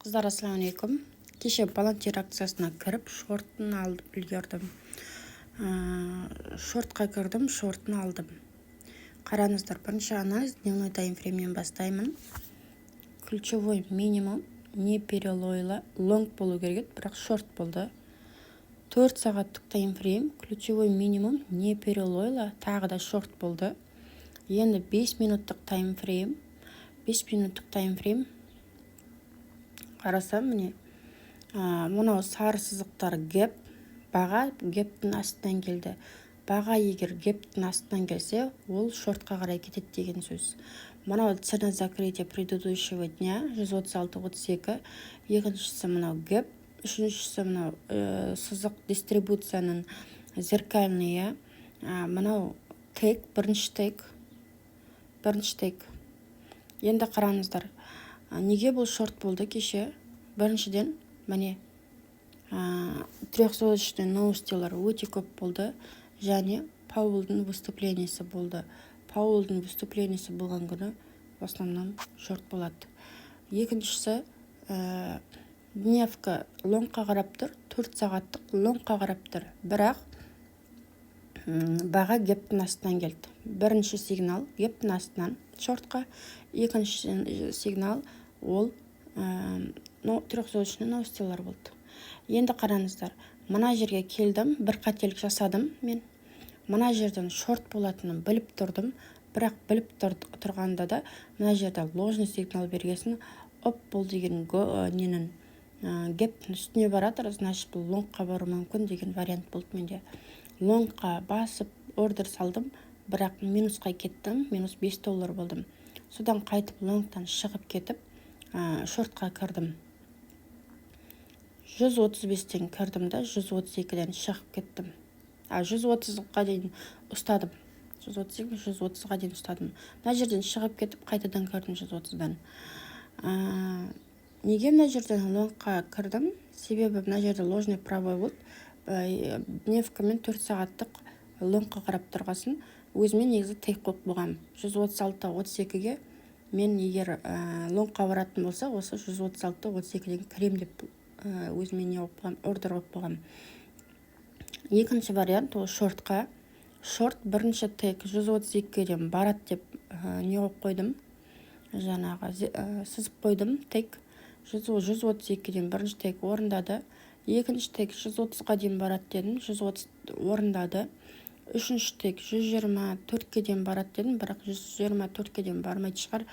Қыздар, ассалаумағалейкум. Кеше волонтер акциясына кіріп, шортын алып үлгердім. Шортқа кірдім, шортын алдым. Қараңыздар, бірінші анализ дневной таймфреймнен бастаймын. Ключевой минимум не перелойла, лонг болу керек, бірақ шорт болды. 4 сағаттық таймфрейм, ключевой минимум не перелойла, тағы да шорт болды. Енді 5 минуттық таймфрейм, 5 минуттық таймфрейм. Қарасам, міне, мынау сары сызықтар геп, баға гептің астынан келді. Баға егер гептің астынан келсе, ол шортқа қарай кетеді деген сөз. Мынау цена закрытия предыдущего дня 136.32, екіншісі мынау геп, үшіншісі мынау сызық дистрибуцияның зеркальные, мынау тек, бірінші тек. Енді қараңыздар, неге бұл шорт болды кеше? Біріншіден, міне, трехсуточный новостилар өте көп болды, және Паулдың выступлениесі болды. Паулдың выступлениесі болған күні в основном шорт болады. Екіншісі, дневка лонгқа қарап тұр, 4 сағаттық лонгқа қарап тұр, бірақ баға гептің астынан келді. Бірінші сигнал гептің астынан шортқа, екінші сигнал ол трехсуточный новостилар болды. Енді қараңыздар, мына жерге келдім, бір қателік жасадым мен. Мына жерден шорт болатынын біліп тұрдым, бірақ біліп тұрғанда да мына жерде ложный сигнал бергесін оп бол деген ненің гептің үстіне баратыр, значит бұл лонгқа бару мүмкін деген вариант болды менде. Лонгқа басып ордер салдым, бірақ минусқа кеттім, минус $5 болдым. Содан қайтып лонгтан шығып кетіп, шортқа кірдім. 135-тен кірдім да 132-ден шығып кеттім. 130-ға дейін ұстадым. 130-ға дейін ұстадым. Мына жерден шығып кетіп, қайтадан кірдім 130-дан. Неге мына жерден лонгқа кірдім? Себебі мына жерде ложный правой болды. Дневкамен 4 сағаттық лонгқа қарап тұрғасын, өзімен негізі тек қойып болғам. 136-32-ге мен егер лонгқа баратын болса, осы 136-32-ден кірем деп өзіме не қойып болғам, ордер қойып болғам. Екінші вариант ол шортқа. Шорт бірінші тек 132-ден барат деп не қойып қойдым. Жаңағы сызып қойдым. Тек 132-ден бірінші тек орындады. Екінші тек 130-ға дейін барат дедім, 130 орындады. Үшінші тек 124-ге дейін барат дедім, бірақ 124-ге дейін бармайды шығар.